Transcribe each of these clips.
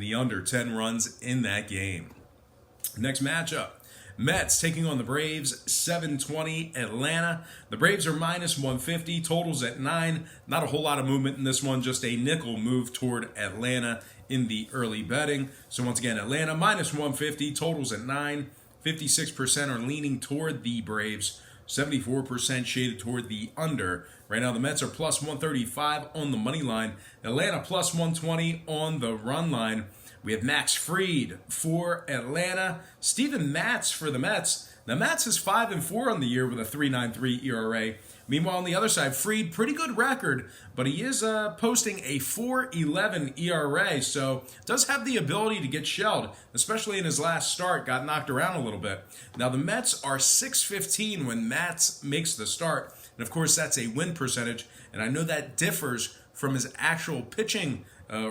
the under 10 runs in that game. Next matchup, Mets taking on the Braves, 7:20 Atlanta. The Braves are minus 150, totals at 9. Not a whole lot of movement in this one, just a nickel move toward Atlanta in the early betting. So once again, Atlanta minus 150, totals at 9. 56% are leaning toward the Braves, 74% shaded toward the under. Right now, the Mets are plus 135 on the money line. Atlanta plus 120 on the run line. We have Max Fried for Atlanta. Steven Matz for the Mets. Now, Matz is 5-4 on the year with a 3.93 ERA. Meanwhile, on the other side, Fried, pretty good record, but he is posting a 4.11 ERA, so does have the ability to get shelled, especially in his last start, got knocked around a little bit. Now, the Mets are 6.15 when Matz makes the start, and of course, that's a win percentage, and I know that differs from his actual pitching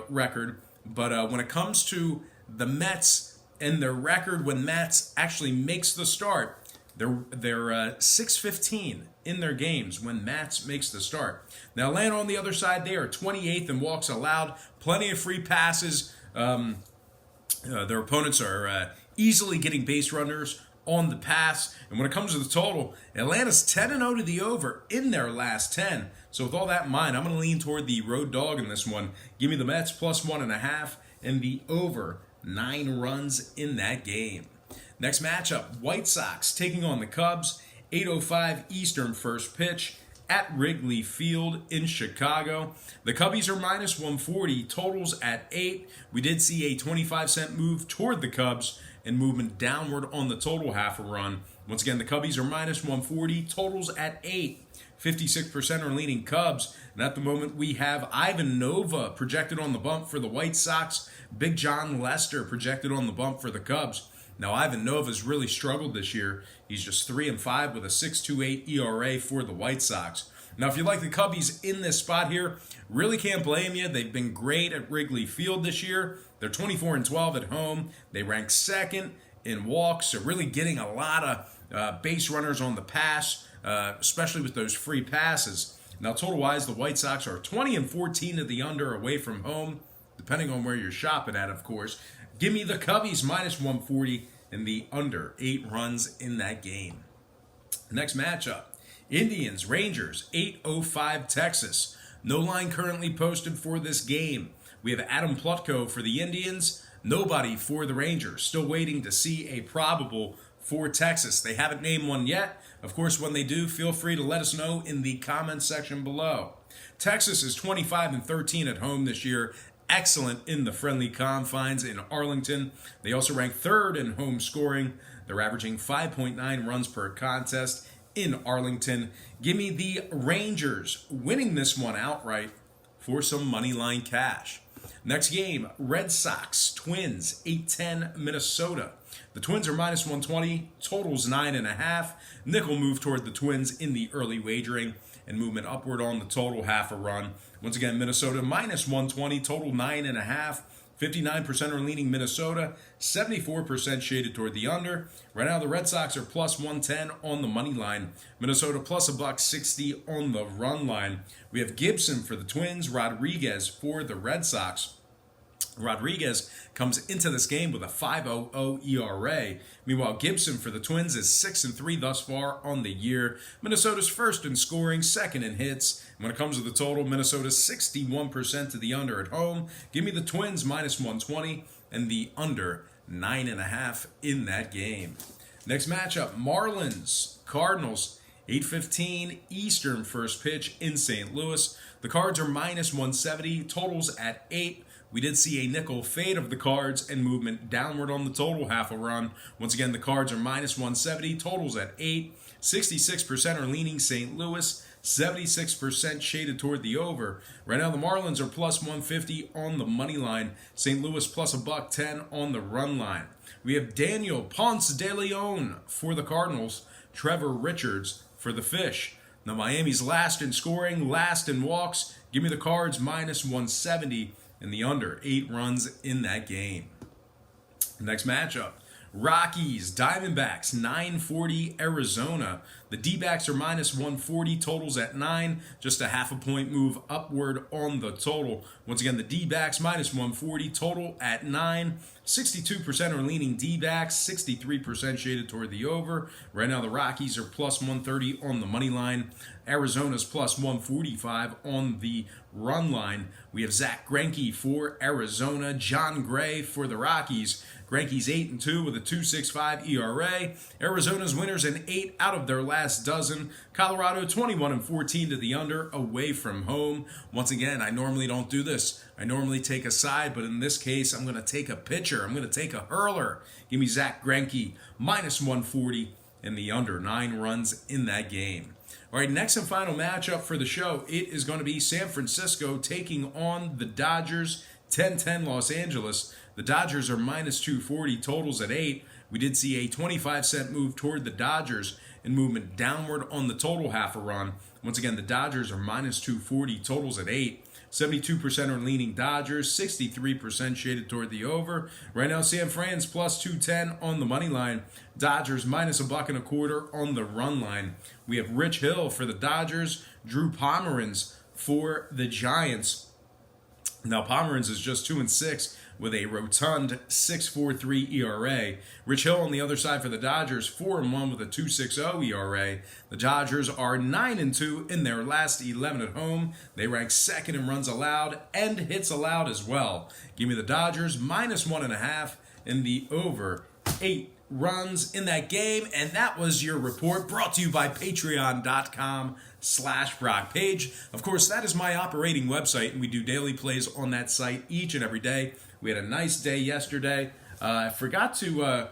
record, but when it comes to the Mets and their record when Matz actually makes the start, they're 6.15 in their games when Matz makes the start. Now, Atlanta on the other side, they are 28th in walks allowed. Plenty of free passes. Their opponents are easily getting base runners on the pass. And when it comes to the total, Atlanta's 10-0 to the over in their last 10. So with all that in mind, I'm going to lean toward the road dog in this one. Give me the Mets plus 1.5 and the over 9 runs in that game. Next matchup, White Sox taking on the Cubs, 8:05 Eastern first pitch at Wrigley Field in Chicago. The Cubbies are minus 140, totals at 8. We did see a 25-cent move toward the Cubs and movement downward on the total half a run. Once again, the Cubbies are minus 140, totals at 8. 56% are leaning Cubs, and at the moment we have Ivan Nova projected on the bump for the White Sox, Big John Lester projected on the bump for the Cubs. Now, Ivan Nova's really struggled this year. He's just 3-5 with a 6.28 ERA for the White Sox. Now, if you like the Cubbies in this spot here, really can't blame you. They've been great at Wrigley Field this year. They're 24-12 at home. They rank second in walks, so really getting a lot of base runners on the pass, especially with those free passes. Now, total-wise, the White Sox are 20-14 at the under away from home, depending on where you're shopping at, of course. Give me the Cubbies minus 140 and the under 8 runs in that game. Next matchup, Indians, Rangers, 8:05 Texas. No line currently posted for this game. We have Adam Plutko for the Indians, nobody for the Rangers. Still waiting to see a probable for Texas. They haven't named one yet. Of course, when they do, feel free to let us know in the comments section below. Texas is 25-13 at home this year. Excellent in the friendly confines in Arlington. They also rank third in home scoring. They're averaging 5.9 runs per contest in Arlington. Give me the Rangers winning this one outright for some money line cash. Next game, Red Sox, Twins, 8:10 Minnesota. The Twins are minus 120, totals 9.5. Nickel move toward the Twins in the early wagering and movement upward on the total half a run. Once again, Minnesota minus 120, total 9.5. 59% are leaning Minnesota, 74% shaded toward the under. Right now, the Red Sox are plus 110 on the money line. Minnesota plus $1.60 on the run line. We have Gibson for the Twins, Rodriguez for the Red Sox. Rodriguez comes into this game with a 5.00 ERA. Meanwhile, Gibson for the Twins is 6-3 thus far on the year. Minnesota's first in scoring, second in hits. When it comes to the total, Minnesota's 61% to the under at home. Give me the Twins minus 120 and the under 9.5 in that game. Next matchup, Marlins, Cardinals, 8:15 Eastern first pitch in St. Louis. The Cards are minus 170, totals at 8. We did see a nickel fade of the Cards and movement downward on the total half a run. Once again, the Cards are minus 170, totals at 8. 66% are leaning St. Louis, 76% shaded toward the over. Right now, the Marlins are plus 150 on the money line. St. Louis plus $1.10 on the run line. We have Daniel Ponce de Leon for the Cardinals, Trevor Richards for the Fish. Now, Miami's last in scoring, last in walks. Give me the Cards minus 170 and the under 8 runs in that game. Next matchup, Rockies, Diamondbacks, 940 Arizona. The D-backs are minus 140, totals at 9, just a half a point move upward on the total. Once again, the D-backs minus 140, total at 9. 62% are leaning D-backs, 63% shaded toward the over. Right now, the Rockies are plus 130 on the money line. Arizona's plus 145 on the run line. We have Zach Greinke for Arizona, John Gray for the Rockies. Greinke's 8-2 with a 2.65 ERA. Arizona's winners in 8 out of their last dozen. Colorado 21-14 to the under away from home. Once again, I normally don't do this. I normally take a side, but in this case, I'm going to take a pitcher. I'm going to take a hurler. Give me Zach Greinke minus 140 and the under 9 runs in that game. All right, next and final matchup for the show. It is going to be San Francisco taking on the Dodgers. 10-10 Los Angeles. The Dodgers are minus 240, totals at 8. We did see a 25-cent move toward the Dodgers and movement downward on the total half a run. Once again, the Dodgers are minus 240, totals at 8. 72% are leaning Dodgers, 63% shaded toward the over. Right now, San Fran's plus 210 on the money line. Dodgers minus $1.25 on the run line. We have Rich Hill for the Dodgers, Drew Pomeranz for the Giants. Now, Pomeranz is just 2-6 with a rotund 6.43 ERA. Rich Hill on the other side for the Dodgers, 4-1 with a 2.60 ERA. The Dodgers are 9-2 in their last 11 at home. They rank second in runs allowed and hits allowed as well. Give me the Dodgers minus 1.5 in the over 8 runs in that game. And that was your report brought to you by patreon.com/Brock Page. Of course, that is my operating website, and we do daily plays on that site each and every day. We had a nice day yesterday. I forgot to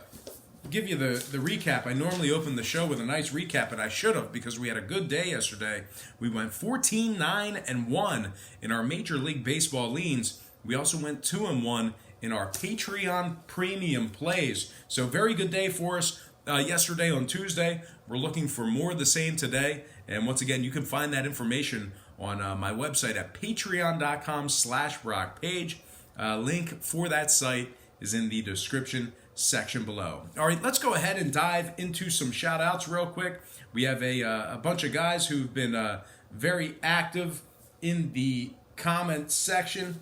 give you the recap. I normally open the show with a nice recap, and I should have because we had a good day yesterday. We went 14-9-1 in our Major League Baseball leans. We also went 2-1 in our Patreon premium plays. So very good day for us yesterday on Tuesday. We're looking for more of the same today. And once again, you can find that information on my website at patreon.com/Brock Page. Link for that site is in the description section below. All right, let's go ahead and dive into some shout outs real quick. We have a bunch of guys who've been very active in the comment section.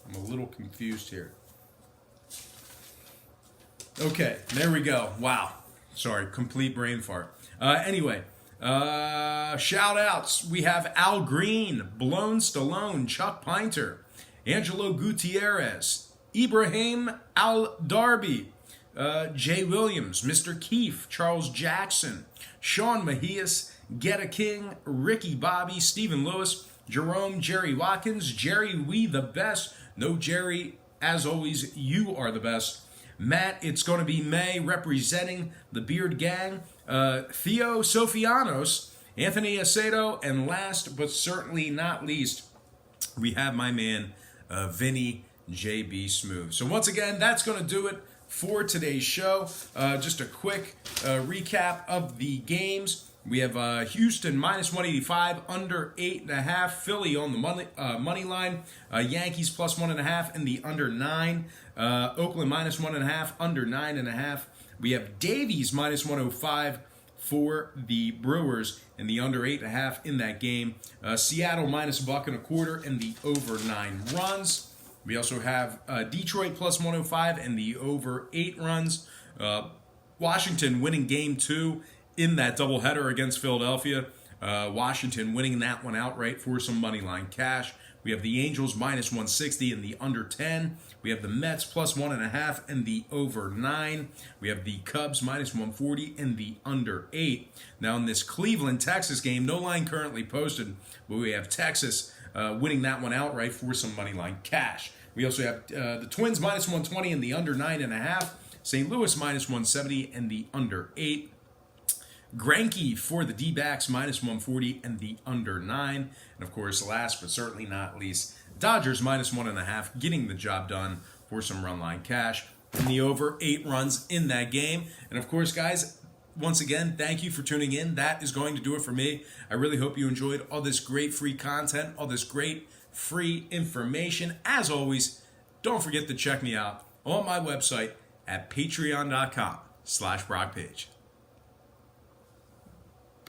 I'm a little confused here. Okay, there we go. Wow. Sorry, complete brain fart. Anyway, shout outs. We have Al Green, Blown Stallone, Chuck Pinter, Angelo Gutierrez, Ibrahim Al Darby, Jay Williams, Mr. Keefe, Charles Jackson, Sean Mahias, Getta King, Ricky Bobby, Stephen Lewis, Jerome, Jerry Watkins, Jerry We the Best. No, Jerry, as always, you are the best. Matt, it's going to be May representing the Beard Gang. Theo Sofianos, Anthony Aceto, and last but certainly not least, we have my man, Vinny JB Smooth. So once again, that's going to do it for today's show. Just a quick recap of the games. We have Houston minus 185, under 8.5. Philly on the money line. Yankees plus 1.5 and the under 9. Oakland minus 1.5, under 9.5. We have Davies minus 105 for the Brewers and the under 8.5 in that game. Seattle minus $1.25 and the over 9 runs. We also have Detroit plus 105 and the over 8 runs. Washington winning game 2 in that doubleheader against Philadelphia. Washington winning that one outright for some money line cash. We have the Angels minus 160 and the under 10. We have the Mets plus 1.5 and the over 9. We have the Cubs minus 140 and the under 8. Now in this Cleveland-Texas game, no line currently posted, but we have Texas winning that one outright for some money line cash. We also have the Twins minus 120 and the under 9.5. St. Louis minus 170 and the under 8. Greinke for the D-backs minus 140 and the under 9. And of course, last but certainly not least, Dodgers minus 1.5, getting the job done for some run line cash. And the over 8 runs in that game. And of course, guys, once again, thank you for tuning in. That is going to do it for me. I really hope you enjoyed all this great free content, all this great free information. As always, don't forget to check me out on my website at patreon.com/BrockPage.